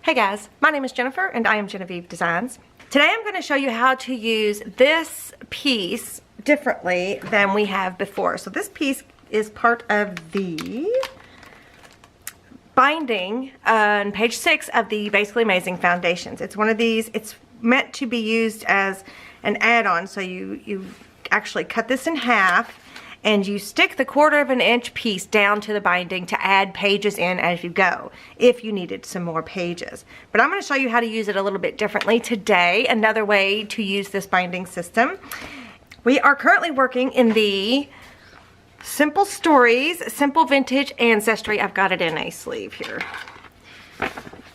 Hey guys, my name is Jennifer and I am Genevieve Designs. Today I'm going to show you how to use this piece differently than we have before. So this piece is part of the binding on page 6 of the Basically Amazing Foundations. It's one of these, it's meant to be used as an add-on. So you actually cut this in half and you stick the 1/4 inch piece down to the binding to add pages in as you go, if you needed some more pages. But I'm going to show you how to use it a little bit differently today, another way to use this binding system. We are currently working in the Simple Stories, Simple Vintage Ancestry. I've got it in a sleeve here.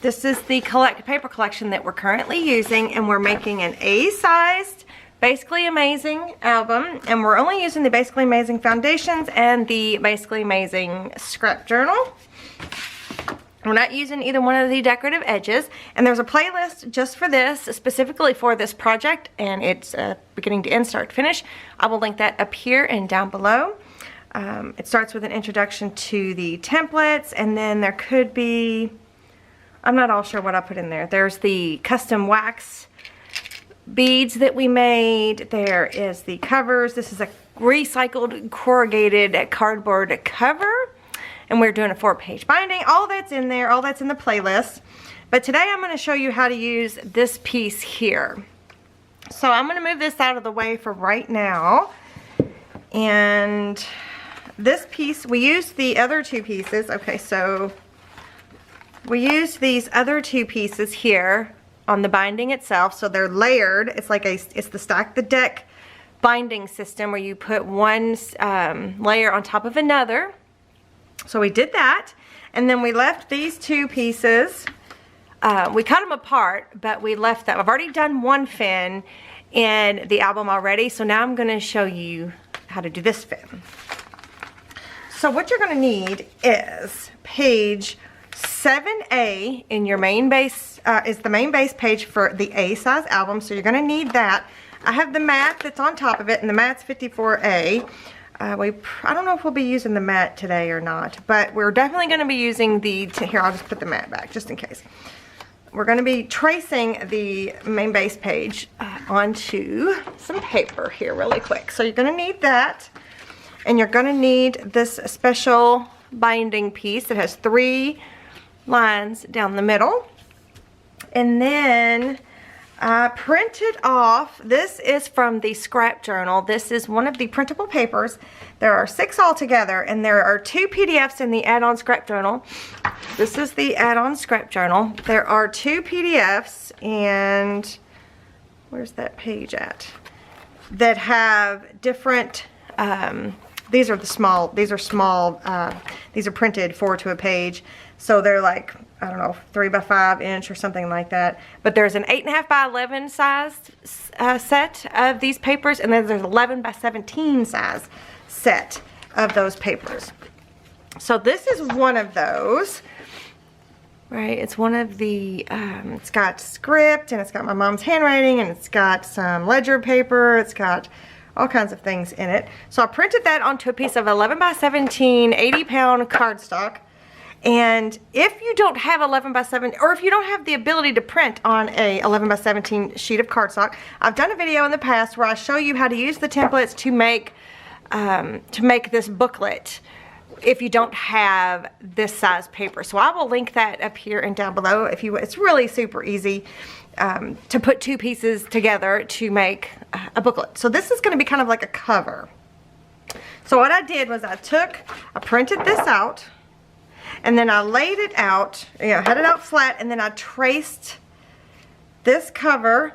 This is the paper collection that we're currently using, and we're making an A-sized Basically Amazing album, and we're only using the Basically Amazing Foundations and the Basically Amazing Scrap Journal. We're not using either one of the decorative edges, and there's a playlist just for this, specifically for this project, and it's beginning to end, start to finish. I will link that up here and down below. It starts with an introduction to the templates, and then there could be, I'm not all sure what I put in there. There's the custom wax beads that we made. There is the covers. This is a recycled corrugated cardboard cover, and we're doing a 4-page binding. All that's in there, all that's in the playlist. But today I'm going to show you how to use this piece here. So I'm going to move this out of the way for right now. And this piece, we used the other 2 pieces. Okay, so we used these other 2 pieces here on the binding itself, so they're layered. It's like it's the stack the deck binding system where you put one layer on top of another. So we did that, and then we left these 2 pieces. We cut them apart, but we left them. I've already done one fin in the album already, so now I'm going to show you how to do this fin. So what you're going to need is page 7A in your main base, is the main base page for the A-size album, so you're going to need that. I have the mat that's on top of it, and the mat's 54A. I don't know if we'll be using the mat today or not, but we're definitely going to be using here, I'll just put the mat back just in case. We're going to be tracing the main base page onto some paper here really quick. So you're going to need that, and you're going to need this special binding piece that has 3 lines down the middle. And then I printed off, this is from the scrap journal. This is one of the printable papers. There are 6 altogether, and there are 2 PDFs in the add-on scrap journal. This is the add-on scrap journal. There are 2 PDFs, and where's that page at? That have different, these are small, these are printed 4 to a page. So they're like, I don't know, 3 by 5 inch or something like that. But there's an 8.5 by 11 sized set of these papers, and then there's 11 by 17 size set of those papers. So this is one of those, right? It's one of the, it's got script, and it's got my mom's handwriting, and it's got some ledger paper, it's got all kinds of things in it. So I printed that onto a piece of 11 by 17, 80-pound cardstock. And if you don't have 11 by 7, or if you don't have the ability to print on a 11 by 17 sheet of cardstock, I've done a video in the past where I show you how to use the templates to make this booklet if you don't have this size paper. So I will link that up here and down below. It's really super easy to put 2 pieces together to make a booklet. So this is going to be kind of like a cover. So what I did was I printed this out, and then I laid it out, had it out flat, and then I traced this cover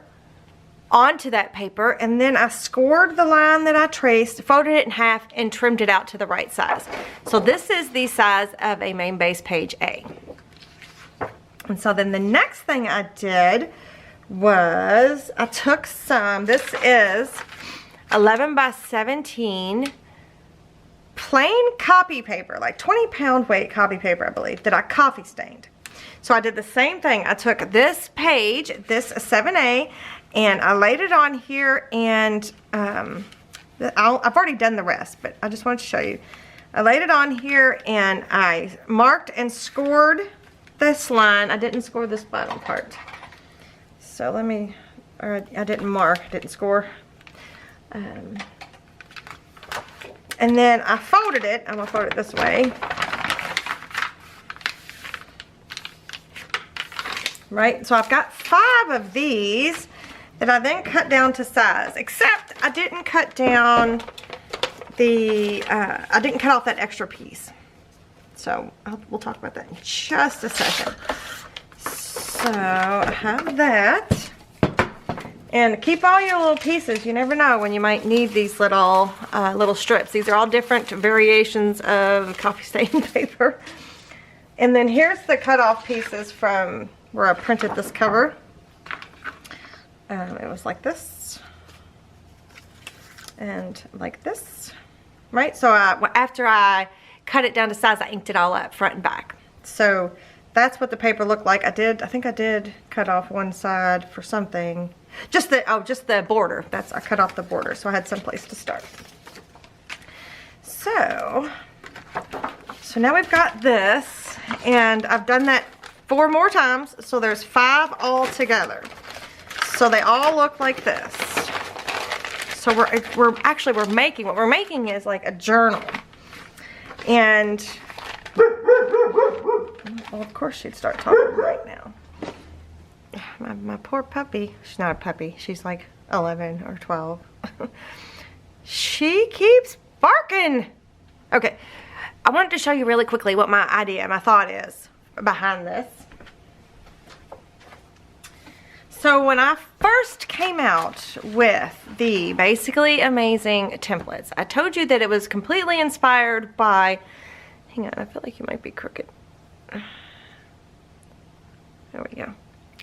onto that paper, and then I scored the line that I traced, folded it in half, and trimmed it out to the right size. So this is the size of a main base page A. And so then the next thing I did was I took this is 11 by 17 plain copy paper, like 20-pound weight copy paper, I believe, that I coffee stained. So I did the same thing. I took this page, this 7A, and I laid it on here, and I've already done the rest, but I just wanted to show you. I laid it on here, and I marked and scored this line. I didn't score this bottom part. So let me, or I didn't mark, didn't score. And then I folded it. I'm gonna fold it this way. Right, so I've got 5 of these that I then cut down to size, except I didn't cut down the, I didn't cut off that extra piece. So we'll talk about that in just a second. So I have that. And keep all your little pieces. You never know when you might need these little strips. These are all different variations of coffee stain paper. And then here's the cut off pieces from where I printed this cover. It was like this. And like this. Right? So after I cut it down to size, I inked it all up front and back. So that's what the paper looked like. I think I did cut off one side for something. Just the border. I cut off the border, so I had some place to start. So now we've got this, and I've done that 4 more times, so there's 5 all together. So they all look like this. So what we're making is like a journal. And well, of course she'd start talking right now. My poor puppy. She's not a puppy. She's like 11 or 12. She keeps barking. Okay, I wanted to show you really quickly what my thought is behind this. So when I first came out with the Basically Amazing templates, I told you that it was completely inspired by, hang on, I feel like you might be crooked. There we go.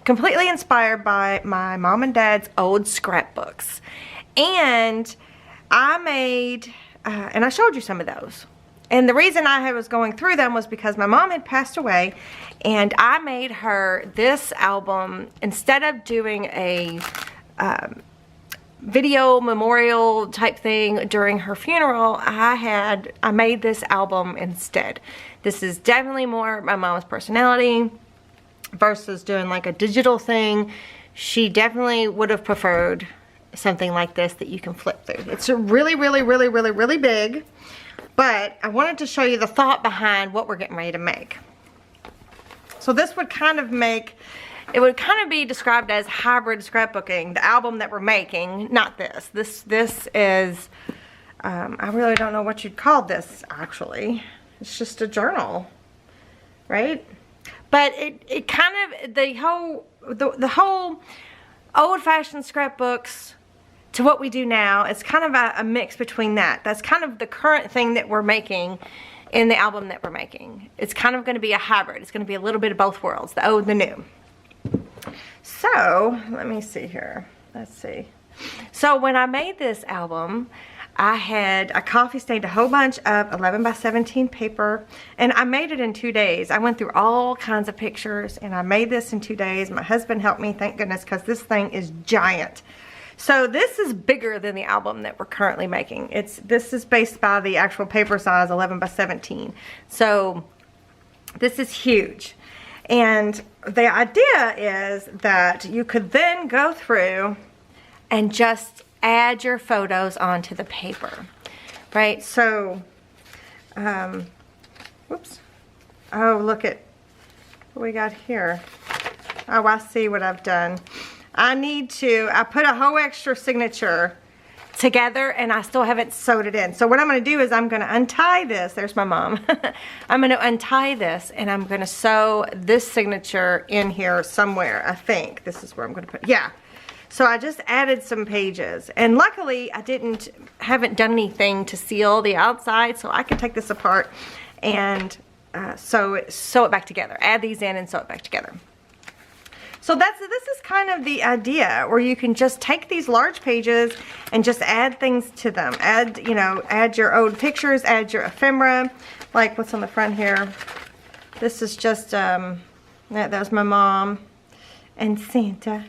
Completely inspired by my mom and dad's old scrapbooks. And I made, and I showed you some of those. And the reason I was going through them was because my mom had passed away, and I made her this album. Instead of doing a video memorial type thing during her funeral, I made this album instead. This is definitely more my mom's personality versus doing like a digital thing. She definitely would have preferred something like this that you can flip through. It's a really big. But I wanted to show you the thought behind what we're getting ready to make. So this would kind of be described as hybrid scrapbooking, the album that we're making, not this. This is, I really don't know what you'd call this actually. It's just a journal, right? But it kind of, the whole old-fashioned scrapbooks to what we do now, it's kind of a mix between that. That's kind of the current thing that we're making in the album that we're making. It's kind of going to be a hybrid. It's going to be a little bit of both worlds, the old and the new. So, let me see here. Let's see. So, when I made this album, I coffee stained a whole bunch of 11 by 17 paper, and I made it in 2 days. I went through all kinds of pictures, and I made this in 2 days. My husband helped me, thank goodness, because this thing is giant. So this is bigger than the album that we're currently making. This is based by the actual paper size, 11 by 17. So this is huge. And the idea is that you could then go through and just add your photos onto the paper, right? So, whoops. Oh, look at what we got here. Oh, I see what I've done. I put a whole extra signature together, and I still haven't sewed it in. So what I'm going to do is I'm going to untie this. There's my mom. I'm going to untie this, and I'm going to sew this signature in here somewhere. I think this is where I'm going to put, yeah. So I just added some pages, and luckily I haven't done anything to seal the outside, so I can take this apart and sew it back together. Add these in and sew it back together. So this is kind of the idea, where you can just take these large pages and just add things to them. Add your old pictures, add your ephemera, like what's on the front here. This is just, that was my mom and Santa.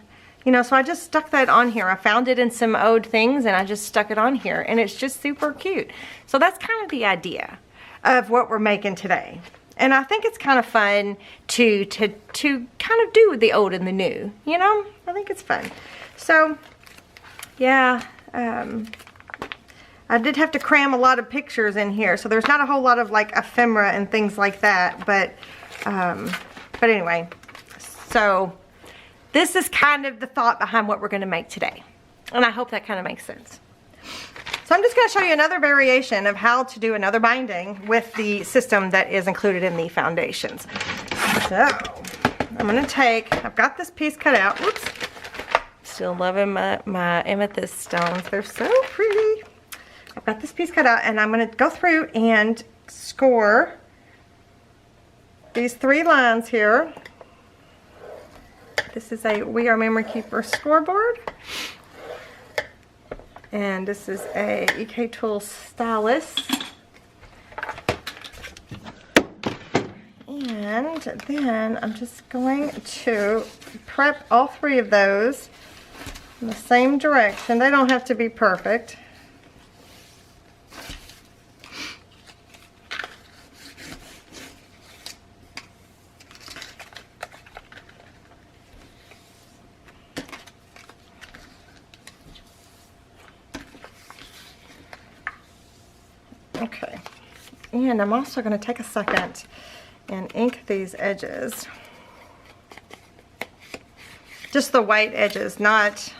So I just stuck that on here. I found it in some old things, and I just stuck it on here, and it's just super cute. So that's kind of the idea of what we're making today. And I think it's kind of fun to kind of do the old and the new, you know? I think it's fun. So, yeah, I did have to cram a lot of pictures in here, so there's not a whole lot of like ephemera and things like that, but anyway, so this is kind of the thought behind what we're going to make today, and I hope that kind of makes sense. So I'm just going to show you another variation of how to do another binding with the system that is included in the foundations. So I'm going to take, I've got this piece cut out. Whoops. Still loving my amethyst stones. They're so pretty. I've got this piece cut out, and I'm going to go through and score these 3 lines here. This is a We Are Memory Keeper scoreboard. And this is a EK Tool stylus. And then I'm just going to prep all 3 of those in the same direction. They don't have to be perfect. Okay, and I'm also going to take a second and ink these edges. Just the white edges, not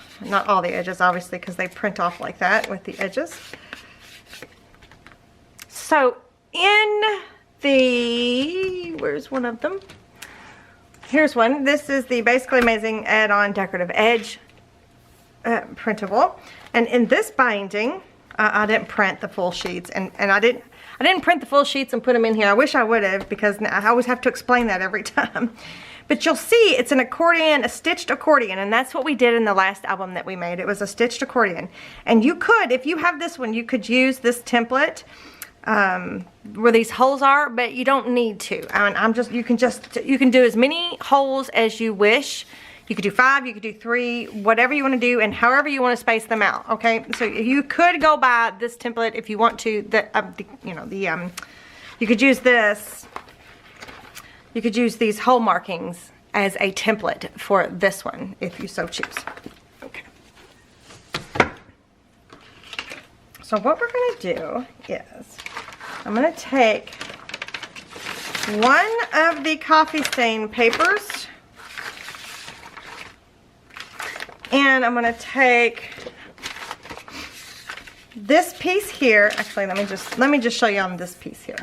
all the edges, obviously, because they print off like that with the edges. So in the, where's one of them? Here's one. This is the Basically Amazing Add-on Decorative Edge printable. And in this binding, I didn't print the full sheets, and I didn't print the full sheets and put them in here. I wish I would have, because I always have to explain that every time. But you'll see it's an accordion, a stitched accordion, and that's what we did in the last album that we made. It was a stitched accordion. And you could, if you have this one, you could use this template where these holes are, but you don't need to. I mean, you can do as many holes as you wish. You could do 5, you could do 3, whatever you want to do, and however you want to space them out. Okay, so you could go by this template if you want to. You could use this. You could use these hole markings as a template for this one if you so choose. Okay. So what we're going to do is I'm going to take one of the coffee stain papers. And I'm going to take this piece here. Actually, let me just show you on this piece here.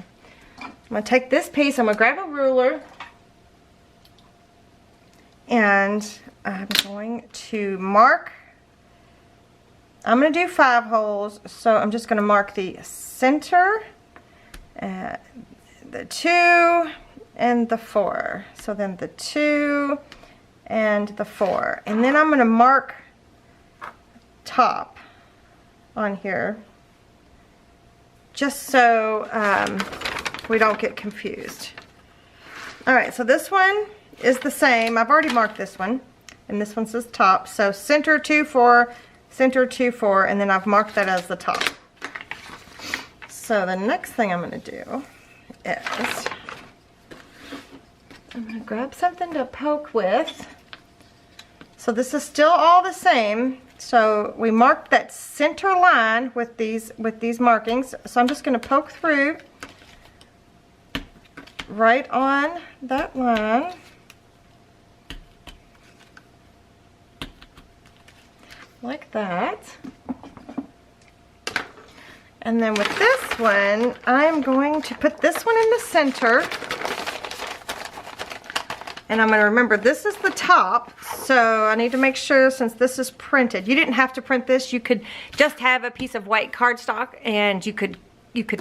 I'm going to take this piece. I'm going to grab a ruler, and I'm going to mark. I'm going to do 5 holes, so I'm just going to mark the center, the 2, and the 4. So then the 2 and the 4, and then I'm going to mark top on here just so we don't get confused. Alright, so this one is the same. I've already marked this one, and this one says top, so center 2, 4, center 2, 4, and then I've marked that as the top. So the next thing I'm going to do is I'm going to grab something to poke with. So this is still all the same. So we marked that center line with these markings. So I'm just going to poke through right on that line. Like that. And then with this one, I'm going to put this one in the center. And I'm going to remember this is the top, so I need to make sure, since this is printed, you didn't have to print this. You could just have a piece of white cardstock, and you could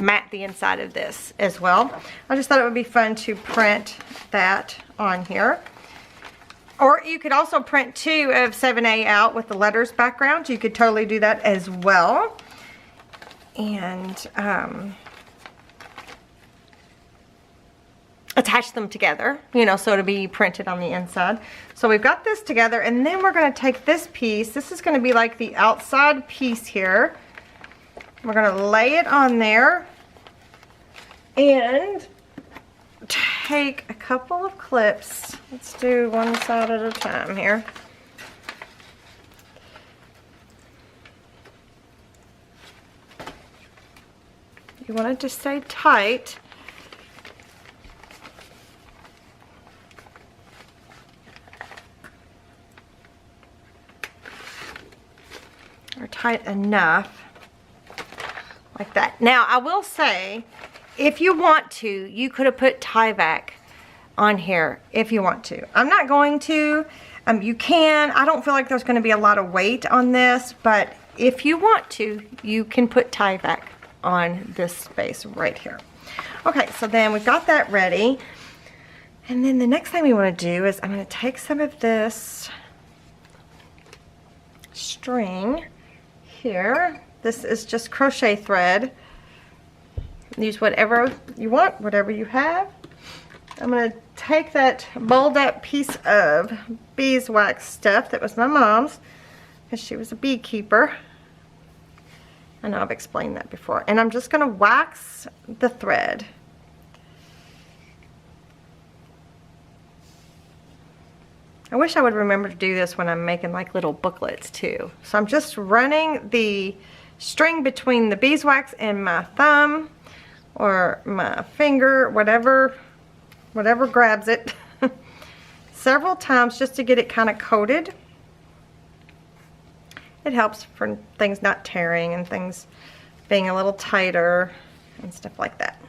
mat the inside of this as well. I just thought it would be fun to print that on here. Or you could also print 2 of 7A out with the letters background. You could totally do that as well. And attach them together, you know, so it'll be printed on the inside. So we've got this together, and then we're going to take this piece. This is going to be like the outside piece here. We're going to lay it on there, and take a couple of clips. Let's do one side at a time here. You want it to stay tight. Or tight enough. Like that. Now, I will say, if you want to, you could have put Tyvek on here if you want to. I'm not going to. You can. I don't feel like there's going to be a lot of weight on this, but if you want to, you can put Tyvek on this space right here. Okay, so then we've got that ready. And then the next thing we want to do is I'm going to take some of this string here. This is just crochet thread. Use whatever you want, whatever you have. I'm going to take that balled up piece of beeswax stuff that was my mom's, because she was a beekeeper. I know I've explained that before. And I'm just going to wax the thread. I wish I would remember to do this when I'm making like little booklets too. So I'm just running the string between the beeswax and my thumb or my finger, whatever grabs it, several times just to get it kind of coated. It helps for things not tearing and things being a little tighter and stuff like that.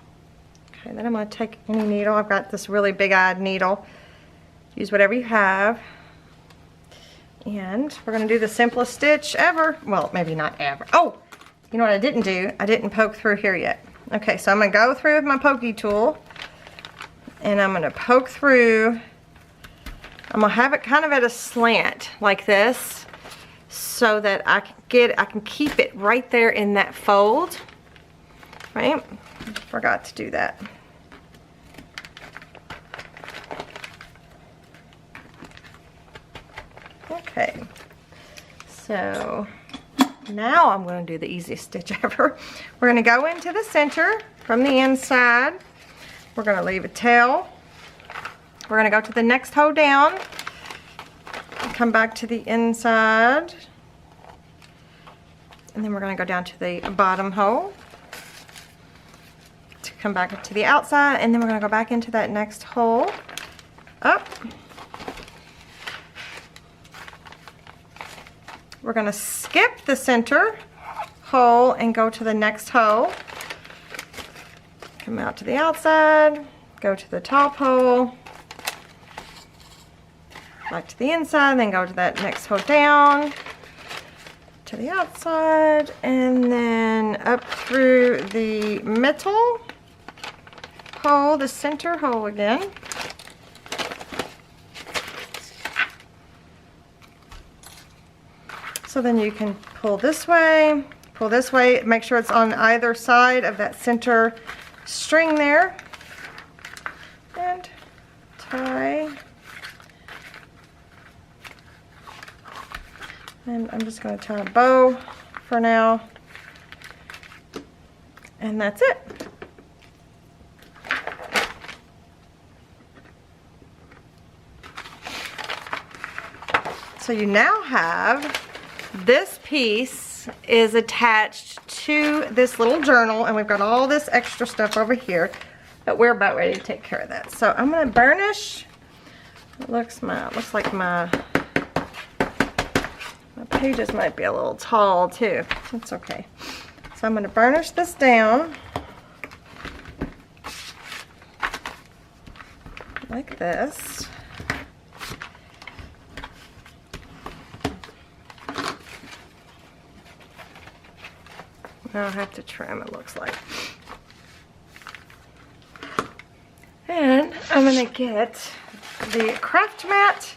Okay, then I'm going to take any needle. I've got this really big-eyed needle. Use whatever you have. And we're going to do the simplest stitch ever. Well, maybe not ever. Oh, you know what I didn't do? I didn't poke through here yet. Okay, so I'm going to go through with my pokey tool. And I'm going to poke through. I'm going to have it kind of at a slant like this, so that I can keep it right there in that fold. Right? Forgot to do that. Okay, so now I'm going to do the easiest stitch ever. We're going to go into the center from the inside. We're going to leave a tail. We're going to go to the next hole down. Come back to the inside. And then we're going to go down to the bottom hole. To come back to the outside. And then we're going to go back into that next hole. Up. We're going to skip the center hole and go to the next hole. Come out to the outside, go to the top hole, back to the inside, then go to that next hole down, to the outside, and then up through the middle hole, the center hole again. So then you can pull this way, make sure it's on either side of that center string there, and tie. And I'm just going to tie a bow for now, and that's it. So you now have this piece is attached to this little journal, and we've got all this extra stuff over here, but we're about ready to take care of that. So I'm going to burnish. It looks like my pages might be a little tall too. That's okay. So I'm going to burnish this down like this. I'll have to trim, it looks like. And I'm going to get the craft mat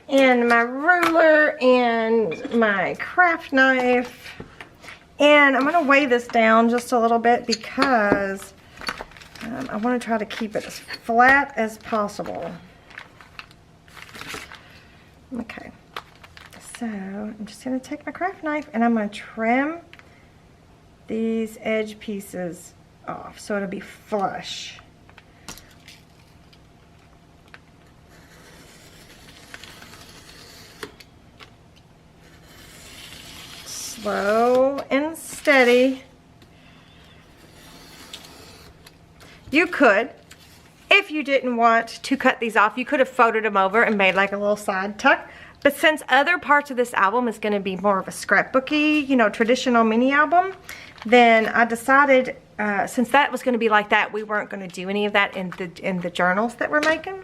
and my ruler and my craft knife. And I'm going to weigh this down just a little bit because I want to try to keep it as flat as possible. Okay. So I'm just going to take my craft knife and I'm going to trim these edge pieces off so it'll be flush. slow and steady. You could, if you didn't want to cut these off, you could have folded them over and made like a little side tuck. But since other parts of this album is going to be more of a scrapbooky, you know, traditional mini album, then I decided, since that was going to be like that, we weren't going to do any of that in the journals that we're making.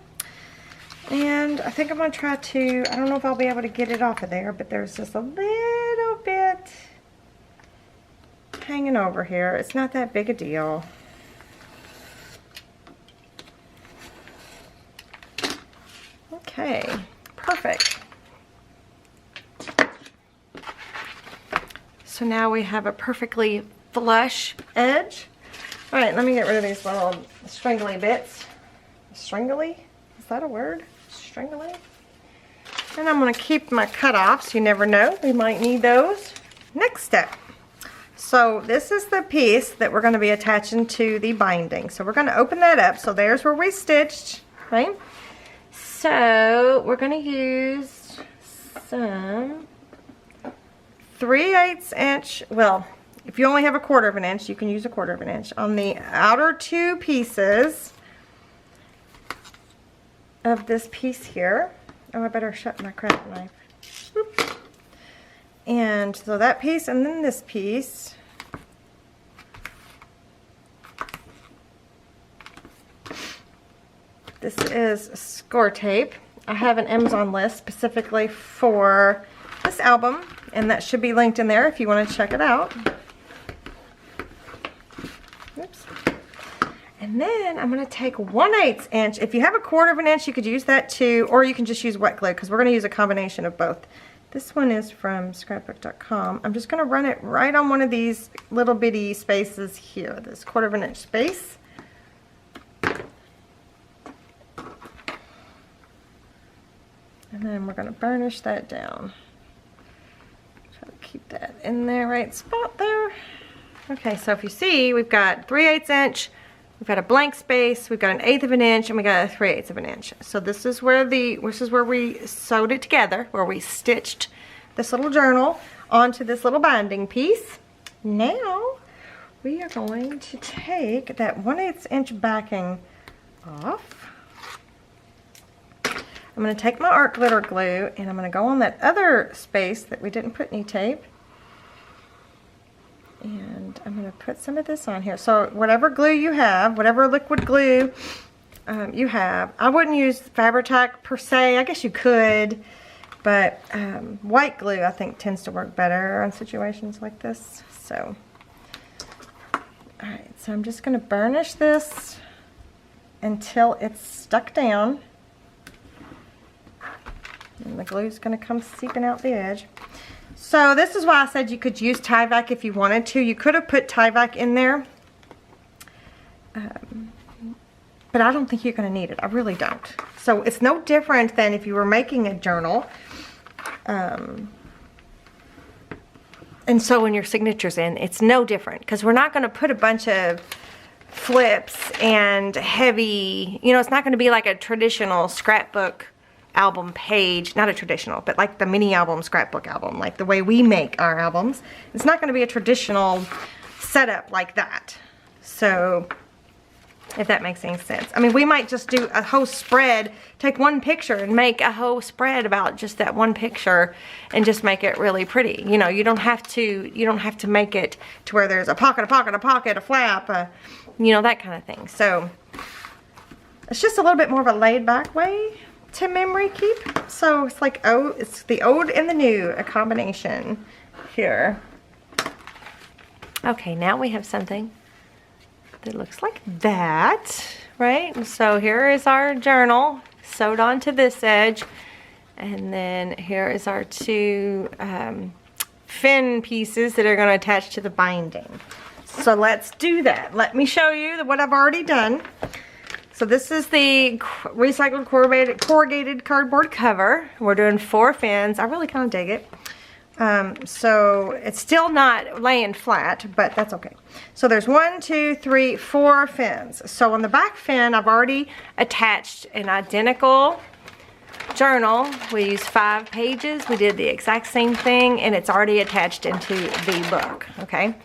And I think I'm going to try to, I don't know if I'll be able to get it off of there, but there's just a little bit hanging over here. It's not that big a deal. Okay, perfect. So now we have a perfectly flush edge. All right, let me get rid of these little stringly bits. Stringly? Is that a word? Stringly? And I'm going to keep my cutoffs. You never know. We might need those. Next step. So this is the piece that we're going to be attaching to the binding. So we're going to open that up. So there's where we stitched, right? So we're going to use some 3/8 inch, well, if you only have a 1/4 of an inch, you can use a 1/4 of an inch on the outer two pieces of this piece here. Oh, I better shut my craft knife. Oops. And so that piece and then this piece. This is score tape. I have an Amazon list specifically for this album, and that should be linked in there if you want to check it out. Oops. And then I'm going to take 1/8 inch. If you have a 1/4 of an inch, you could use that too, or you can just use wet glue because we're going to use a combination of both. This one is from scrapbook.com. I'm just going to run it right on one of these little bitty spaces here, this 1/4 of an inch space. And then we're going to burnish that down. Try to keep that in the right spot there. Okay, so if you see, we've got 3/8 inch, we've got a blank space, we've got an 1/8 of an inch, and we got a 3/8 of an inch. So this is where we sewed it together, where we stitched this little journal onto this little binding piece. Now we are going to take that 1/8 inch backing off. I'm going to take my art glitter glue and I'm going to go on that other space that we didn't put any tape. And I'm going to put some of this on here. So whatever glue you have, whatever liquid glue you have, I wouldn't use Fabri-Tac per se. I guess you could, but white glue I think tends to work better on situations like this. So, alright, so I'm just going to burnish this until it's stuck down. And the glue is going to come seeping out the edge. So this is why I said you could use Tyvek if you wanted to. You could have put Tyvek in there. But I don't think you're going to need it. I really don't. So it's no different than if you were making a journal. And sewing your signatures in. It's no different. Because we're not going to put a bunch of flips and heavy, you know, it's not going to be like a traditional scrapbook album page, not a traditional, but like the mini album scrapbook album, like the way we make our albums. It's not going to be a traditional setup like that. So if that makes any sense. I mean, we might just do a whole spread, take one picture and make a whole spread about just that one picture and just make it really pretty. You know, you don't have to make it to where there's a pocket, a pocket, a pocket, a flap, you know, that kind of thing. So it's just a little bit more of a laid back way to memory keep. So it's like, oh, it's the old and the new, a combination here. Okay, now we have something that looks like that, right? And so here is our journal sewed onto this edge, and then here is our two fin pieces that are going to attach to the binding. So let's do that. Let me show you what I've already done. So this is the recycled corrugated cardboard cover. We're doing 4 fins. I really kind of dig it. So it's still not laying flat, but that's okay. So there's 1, 2, 3, 4 fins. So on the back fin, I've already attached an identical journal, we used 5 pages. We did the exact same thing, and it's already attached into the book, okay?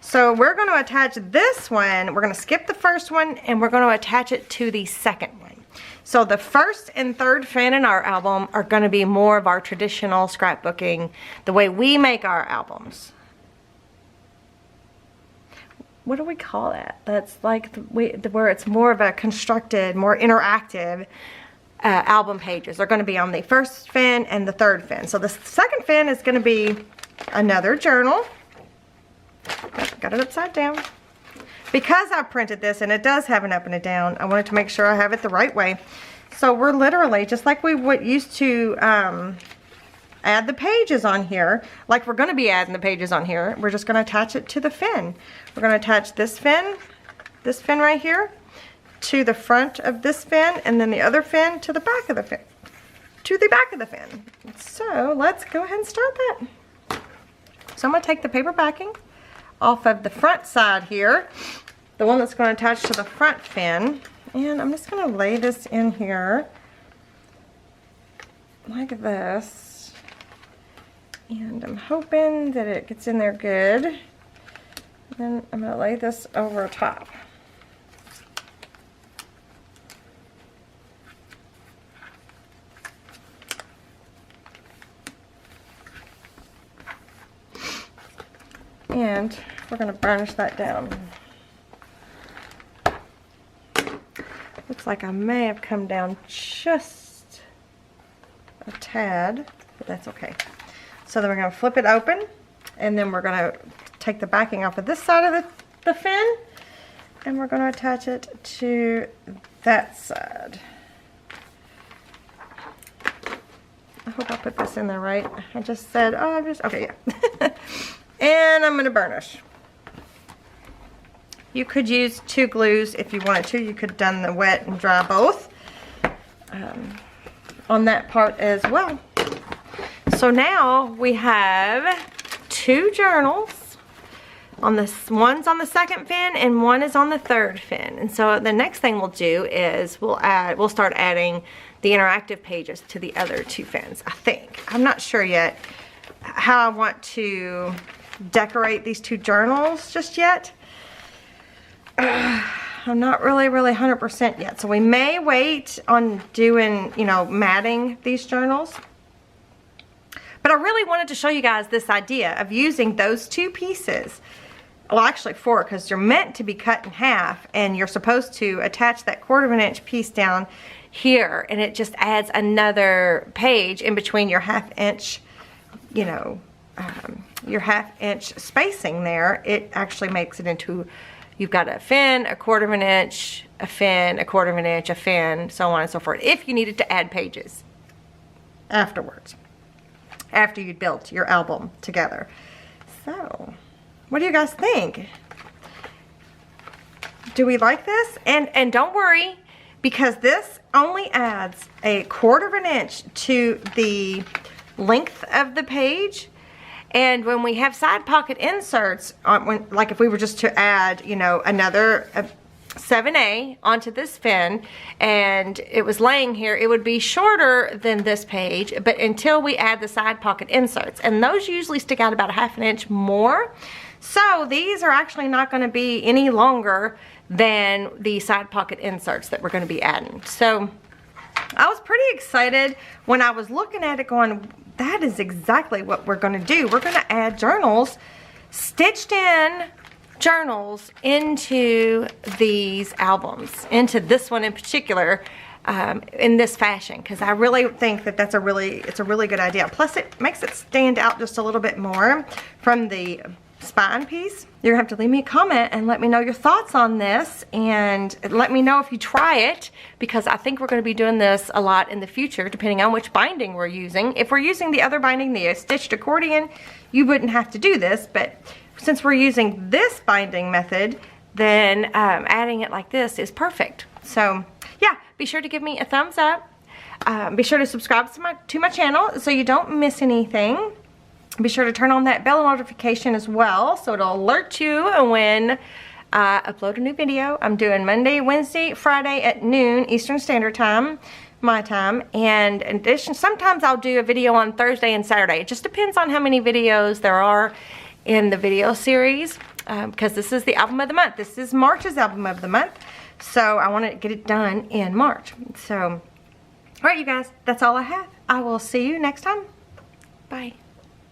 So we're going to attach this one. We're going to skip the first one, and we're going to attach it to the second one. So the first and third fin in our album are going to be more of our traditional scrapbooking, the way we make our albums. What do we call that? That's like where it's more of a constructed, more interactive album pages. They're going to be on the first fin and the third fin. So the second fin is going to be another journal. Got it upside down. Because I printed this and it does have an up and a down, I wanted to make sure I have it the right way. So we're literally, just like we used to add the pages on here, like we're going to be adding the pages on here, we're just going to attach it to the fin. We're going to attach this fin right here, to the front of this fin, and then the other fin to the back of the fin. So let's go ahead and start that. So I'm going to take the paper backing off of the front side here, the one that's going to attach to the front fin, and I'm just going to lay this in here like this, and I'm hoping that it gets in there good. Then I'm going to lay this over top. And we're going to burnish that down. Looks like I may have come down just a tad, but that's okay. So then we're going to flip it open, and then we're going to take the backing off of this side of the fin, and we're going to attach it to that side. I hope I put this in there right. I just said, okay, yeah. And I'm going to burnish. You could use 2 glues if you wanted to. You could have done the wet and dry both on that part as well. So now we have 2 journals. One's on the second fin and one is on the third fin. And so the next thing we'll do is we'll start adding the interactive pages to the other 2 fins, I think. I'm not sure yet how I want to decorate these 2 journals just yet. I'm not really 100% yet, so we may wait on doing, matting these journals. But I really wanted to show you guys this idea of using those 2 pieces. Well, actually 4, because they're meant to be cut in half, and you're supposed to attach that 1/4 inch piece down here, and it just adds another page in between your 1/2 inch, your 1/2 inch spacing there. It actually makes it into, you've got a fin, a 1/4 inch, a fin, a 1/4 inch, a fin, so on and so forth, if you needed to add pages afterwards, after you'd built your album together. So, what do you guys think? Do we like this? And don't worry, because this only adds a 1/4 inch to the length of the page. And when we have side pocket inserts, like if we were just to add, another 7A onto this fin, and it was laying here, it would be shorter than this page, but until we add the side pocket inserts. And those usually stick out about a 1/2 inch more. So these are actually not going to be any longer than the side pocket inserts that we're going to be adding. So I was pretty excited when I was looking at it going, that is exactly what we're going to do. We're going to add journals, stitched in journals into these albums, into this one in particular, in this fashion, because I really think that it's a really good idea. Plus it makes it stand out just a little bit more from the spine piece. You're gonna have to leave me a comment and let me know your thoughts on this, and let me know if you try it, because I think we're going to be doing this a lot in the future, depending on which binding we're using. If we're using the other binding, the stitched accordion, you wouldn't have to do this, but since we're using this binding method, then adding it like this is perfect. So yeah, be sure to give me a thumbs up. Be sure to subscribe to my channel so you don't miss anything. Be sure to turn on that bell notification as well, so it'll alert you when I upload a new video. I'm doing Monday, Wednesday, Friday at noon Eastern Standard Time. my time. And in addition, sometimes I'll do a video on Thursday and Saturday. It just depends on how many videos there are in the video series, because this is the album of the month. This is March's album of the month, so I want to get it done in March. So, all right, you guys, that's all I have. I will see you next time. Bye.